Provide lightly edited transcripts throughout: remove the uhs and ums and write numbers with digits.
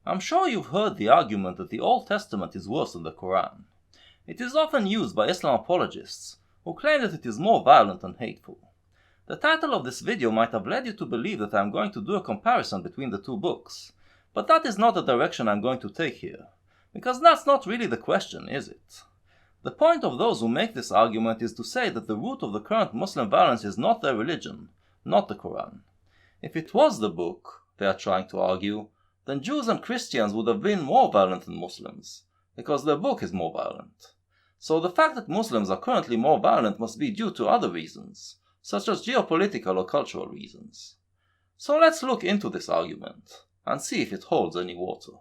I'm sure you've heard the argument that the Old Testament is worse than the Quran. It is often used by Islam apologists, who claim that it is more violent and hateful. The title of this video might have led you to believe that I am going to do a comparison between the two books, but that is not the direction I'm going to take here, because that's not really the question, is it? The point of those who make this argument is to say that the root of the current Muslim violence is not their religion, not the Quran. If it was the book, they are trying to argue, then Jews and Christians would have been more violent than Muslims, because their book is more violent. So the fact that Muslims are currently more violent must be due to other reasons, such as geopolitical or cultural reasons. So let's look into this argument, and see if it holds any water.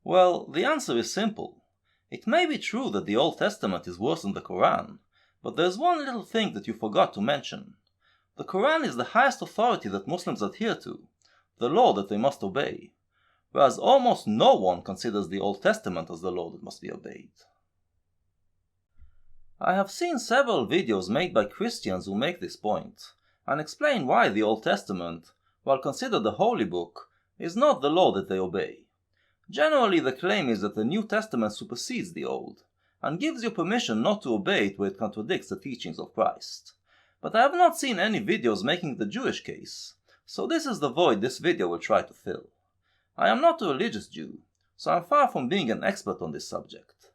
Well, the answer is simple. It may be true that the Old Testament is worse than the Quran, but there's one little thing that you forgot to mention. The Quran is the highest authority that Muslims adhere to, the law that they must obey, whereas almost no one considers the Old Testament as the law that must be obeyed. I have seen several videos made by Christians who make this point, and explain why the Old Testament, while considered a holy book, is not the law that they obey. Generally, the claim is that the New Testament supersedes the Old, and gives you permission not to obey it where it contradicts the teachings of Christ. But I have not seen any videos making the Jewish case, so this is the void this video will try to fill. I am not a religious Jew, so I'm far from being an expert on this subject.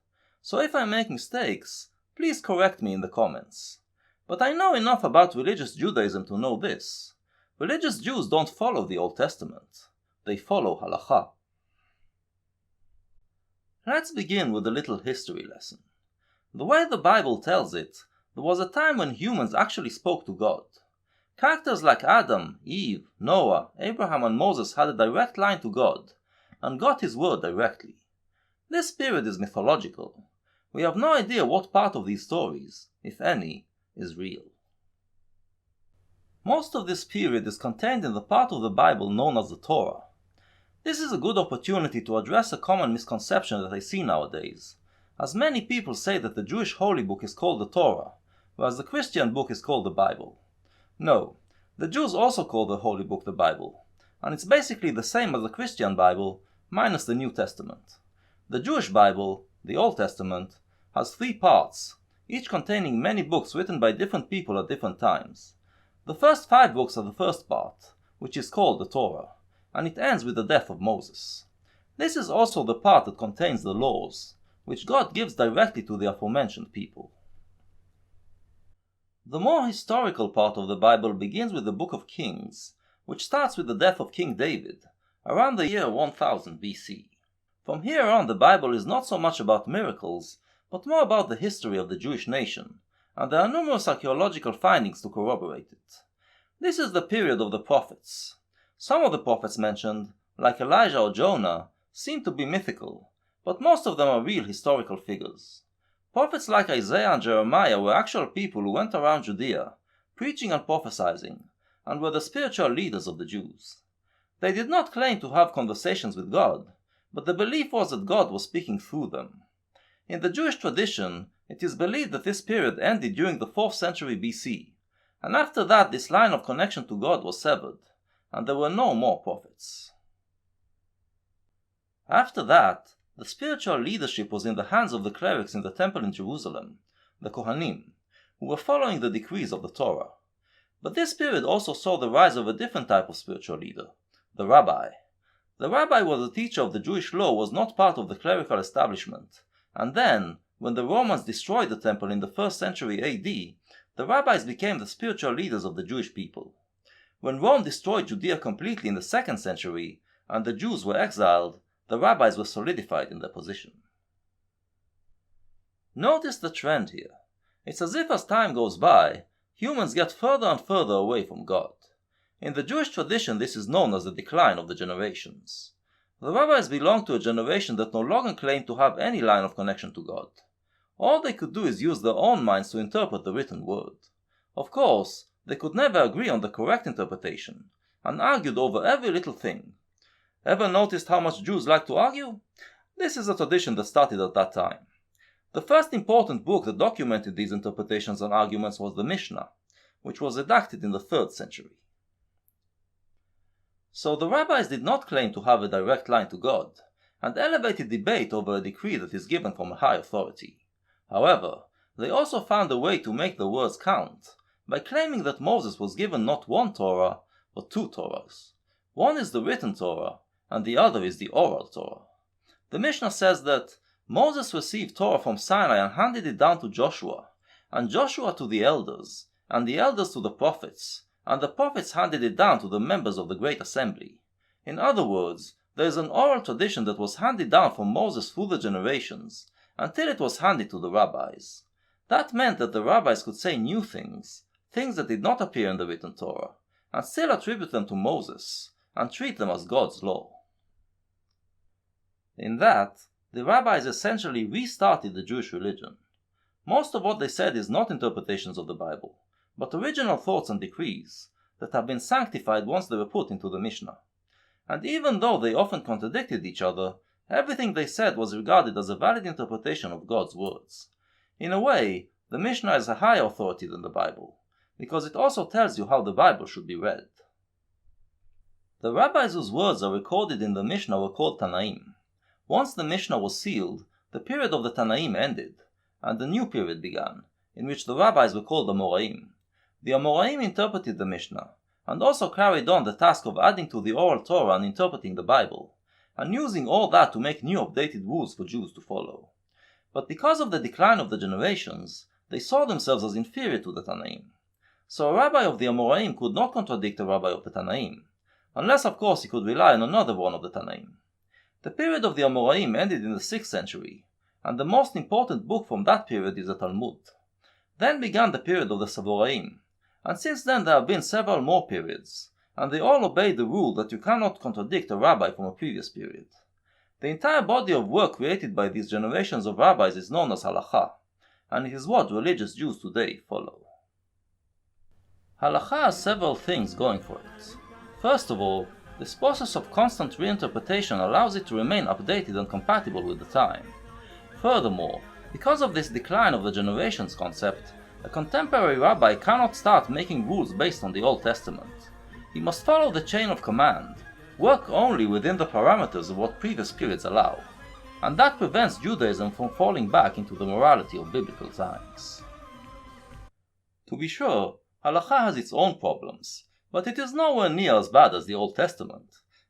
So if I make mistakes, please correct me in the comments. But I know enough about religious Judaism to know this. Religious Jews don't follow the Old Testament. They follow Halacha. Let's begin with a little history lesson. The way the Bible tells it, there was a time when humans actually spoke to God. Characters like Adam, Eve, Noah, Abraham and Moses had a direct line to God, and got his word directly. This period is mythological. We have no idea what part of these stories, if any, is real. Most of this period is contained in the part of the Bible known as the Torah. This is a good opportunity to address a common misconception that I see nowadays, as many people say that the Jewish holy book is called the Torah, whereas the Christian book is called the Bible. No, the Jews also call the holy book the Bible, and it's basically the same as the Christian Bible, minus the New Testament. The Jewish Bible, the Old Testament, has 3 parts, each containing many books written by different people at different times. The first 5 books are the first part, which is called the Torah, and it ends with the death of Moses. This is also the part that contains the laws, which God gives directly to the aforementioned people. The more historical part of the Bible begins with the Book of Kings, which starts with the death of King David, around the year 1000 BC. From here on, the Bible is not so much about miracles, but more about the history of the Jewish nation, and there are numerous archaeological findings to corroborate it. This is the period of the prophets. Some of the prophets mentioned, like Elijah or Jonah, seem to be mythical, but most of them are real historical figures. Prophets like Isaiah and Jeremiah were actual people who went around Judea, preaching and prophesying, and were the spiritual leaders of the Jews. They did not claim to have conversations with God, but the belief was that God was speaking through them. In the Jewish tradition, it is believed that this period ended during the 4th century BC, and after that this line of connection to God was severed, and there were no more prophets. After that, the spiritual leadership was in the hands of the clerics in the temple in Jerusalem, the Kohanim, who were following the decrees of the Torah. But this period also saw the rise of a different type of spiritual leader, the rabbi. The rabbi was a teacher of the Jewish law, was not part of the clerical establishment, and then, when the Romans destroyed the temple in the 1st century AD, the rabbis became the spiritual leaders of the Jewish people. When Rome destroyed Judea completely in the 2nd century, and the Jews were exiled, the rabbis were solidified in their position. Notice the trend here. It's as if as time goes by, humans get further and further away from God. In the Jewish tradition, this is known as the decline of the generations. The rabbis belonged to a generation that no longer claimed to have any line of connection to God. All they could do is use their own minds to interpret the written word. Of course, they could never agree on the correct interpretation, and argued over every little thing. Ever noticed how much Jews like to argue? This is a tradition that started at that time. The first important book that documented these interpretations and arguments was the Mishnah, which was redacted in the 3rd century. So the rabbis did not claim to have a direct line to God, and elevated debate over a decree that is given from a high authority. However, they also found a way to make the words count, by claiming that Moses was given not one Torah, but two Torahs. One is the written Torah, and the other is the oral Torah. The Mishnah says that Moses received Torah from Sinai and handed it down to Joshua, and Joshua to the elders, and the elders to the prophets, and the prophets handed it down to the members of the Great Assembly. In other words, there is an oral tradition that was handed down from Moses through the generations, until it was handed to the rabbis. That meant that the rabbis could say new things, things that did not appear in the written Torah, and still attribute them to Moses, and treat them as God's law. In that, the rabbis essentially restarted the Jewish religion. Most of what they said is not interpretations of the Bible, but original thoughts and decrees that have been sanctified once they were put into the Mishnah. And even though they often contradicted each other, everything they said was regarded as a valid interpretation of God's words. In a way, the Mishnah is a higher authority than the Bible, because it also tells you how the Bible should be read. The rabbis whose words are recorded in the Mishnah were called Tanaim. Once the Mishnah was sealed, the period of the Tanaim ended, and a new period began, in which the rabbis were called Amoraim. The Amoraim interpreted the Mishnah, and also carried on the task of adding to the oral Torah and interpreting the Bible, and using all that to make new updated rules for Jews to follow. But because of the decline of the generations, they saw themselves as inferior to the Tanaim. So a rabbi of the Amoraim could not contradict a rabbi of the Tanaim, unless of course he could rely on another one of the Tanaim. The period of the Amoraim ended in the 6th century, and the most important book from that period is the Talmud. Then began the period of the Savoraim, and since then there have been several more periods, and they all obeyed the rule that you cannot contradict a rabbi from a previous period. The entire body of work created by these generations of rabbis is known as Halacha, and it is what religious Jews today follow. Halacha has several things going for it. First of all, this process of constant reinterpretation allows it to remain updated and compatible with the time. Furthermore, because of this decline of the generations concept, a contemporary rabbi cannot start making rules based on the Old Testament. He must follow the chain of command, work only within the parameters of what previous periods allow, and that prevents Judaism from falling back into the morality of biblical times. To be sure, Halacha has its own problems, but it is nowhere near as bad as the Old Testament,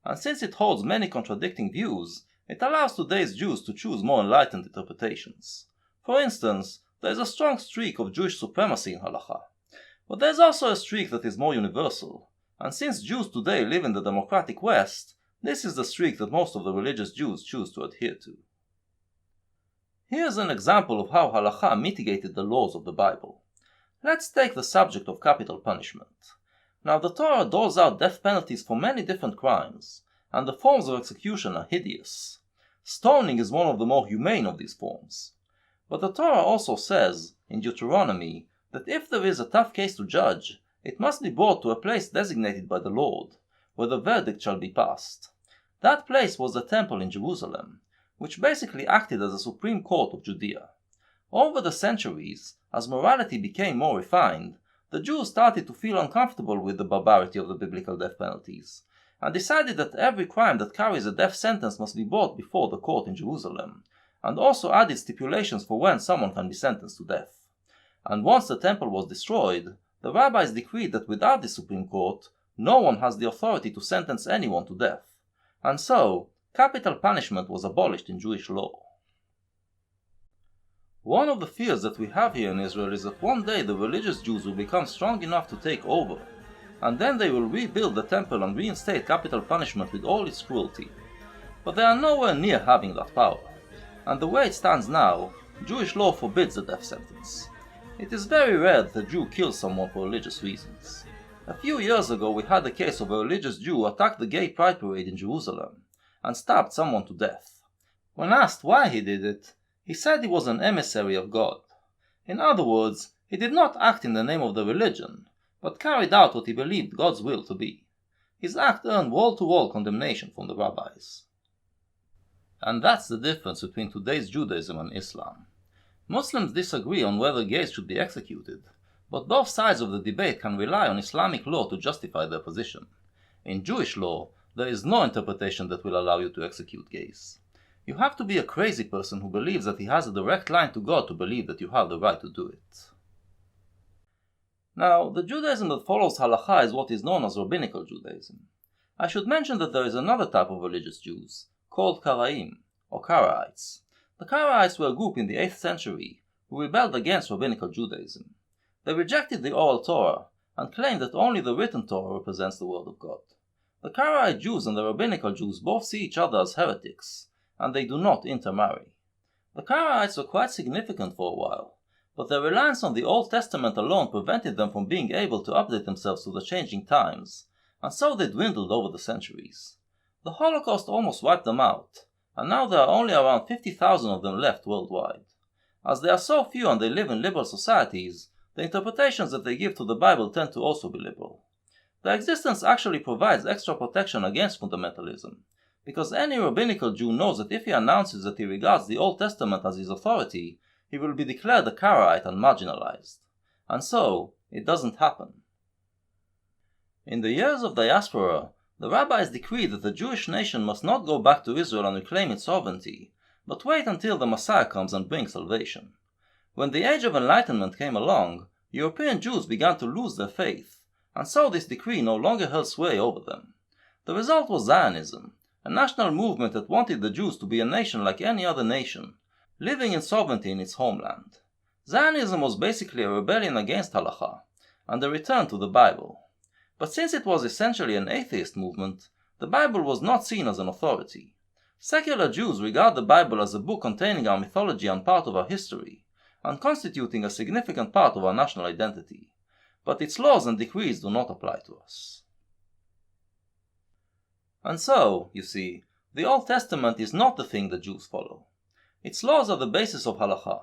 and since it holds many contradicting views, it allows today's Jews to choose more enlightened interpretations. For instance, there is a strong streak of Jewish supremacy in Halacha, but there is also a streak that is more universal, and since Jews today live in the democratic West, this is the streak that most of the religious Jews choose to adhere to. Here's an example of how Halacha mitigated the laws of the Bible. Let's take the subject of capital punishment. Now the Torah doles out death penalties for many different crimes, and the forms of execution are hideous. Stoning is one of the more humane of these forms. But the Torah also says, in Deuteronomy, that if there is a tough case to judge, it must be brought to a place designated by the Lord, where the verdict shall be passed. That place was the temple in Jerusalem, which basically acted as a supreme court of Judea. Over the centuries, as morality became more refined, the Jews started to feel uncomfortable with the barbarity of the biblical death penalties, and decided that every crime that carries a death sentence must be brought before the court in Jerusalem, and also added stipulations for when someone can be sentenced to death. And once the temple was destroyed, the rabbis decreed that without the Supreme Court, no one has the authority to sentence anyone to death, and so capital punishment was abolished in Jewish law. One of the fears that we have here in Israel is that one day the religious Jews will become strong enough to take over, and then they will rebuild the temple and reinstate capital punishment with all its cruelty. But they are nowhere near having that power, and the way it stands now, Jewish law forbids the death sentence. It is very rare that a Jew kills someone for religious reasons. A few years ago we had a case of a religious Jew who attacked the gay pride parade in Jerusalem, and stabbed someone to death. When asked why he did it, he said he was an emissary of God. In other words, he did not act in the name of the religion, but carried out what he believed God's will to be. His act earned wall-to-wall condemnation from the rabbis. And that's the difference between today's Judaism and Islam. Muslims disagree on whether gays should be executed, but both sides of the debate can rely on Islamic law to justify their position. In Jewish law, there is no interpretation that will allow you to execute gays. You have to be a crazy person who believes that he has a direct line to God to believe that you have the right to do it. Now, the Judaism that follows Halacha is what is known as rabbinical Judaism. I should mention that there is another type of religious Jews, called Karaim, or Karaites. The Karaites were a group in the 8th century who rebelled against rabbinical Judaism. They rejected the oral Torah and claimed that only the written Torah represents the word of God. The Karaite Jews and the rabbinical Jews both see each other as heretics, and they do not intermarry. The Karaites were quite significant for a while, but their reliance on the Old Testament alone prevented them from being able to update themselves to the changing times, and so they dwindled over the centuries. The Holocaust almost wiped them out, and now there are only around 50,000 of them left worldwide. As there are so few and they live in liberal societies, the interpretations that they give to the Bible tend to also be liberal. Their existence actually provides extra protection against fundamentalism, because any rabbinical Jew knows that if he announces that he regards the Old Testament as his authority, he will be declared a Karaite and marginalized. And so, it doesn't happen. In the years of diaspora, the rabbis decreed that the Jewish nation must not go back to Israel and reclaim its sovereignty, but wait until the Messiah comes and brings salvation. When the Age of Enlightenment came along, European Jews began to lose their faith, and so this decree no longer held sway over them. The result was Zionism, a national movement that wanted the Jews to be a nation like any other nation, living in sovereignty in its homeland. Zionism was basically a rebellion against Halacha, and a return to the Bible. But since it was essentially an atheist movement, the Bible was not seen as an authority. Secular Jews regard the Bible as a book containing our mythology and part of our history, and constituting a significant part of our national identity. But its laws and decrees do not apply to us. And so, you see, the Old Testament is not the thing that Jews follow. Its laws are the basis of Halacha,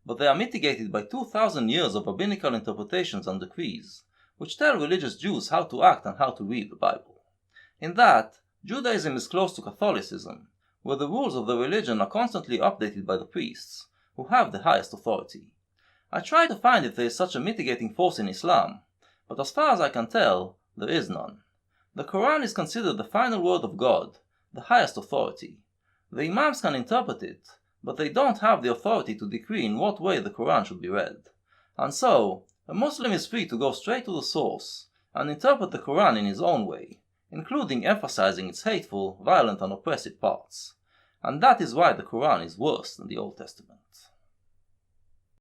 but they are mitigated by 2,000 years of rabbinical interpretations and decrees, which tell religious Jews how to act and how to read the Bible. In that, Judaism is close to Catholicism, where the rules of the religion are constantly updated by the priests, who have the highest authority. I try to find if there is such a mitigating force in Islam, but as far as I can tell, there is none. The Quran is considered the final word of God, the highest authority. The Imams can interpret it, but they don't have the authority to decree in what way the Quran should be read. And so, a Muslim is free to go straight to the source and interpret the Quran in his own way, including emphasizing its hateful, violent and oppressive parts. And that is why the Quran is worse than the Old Testament.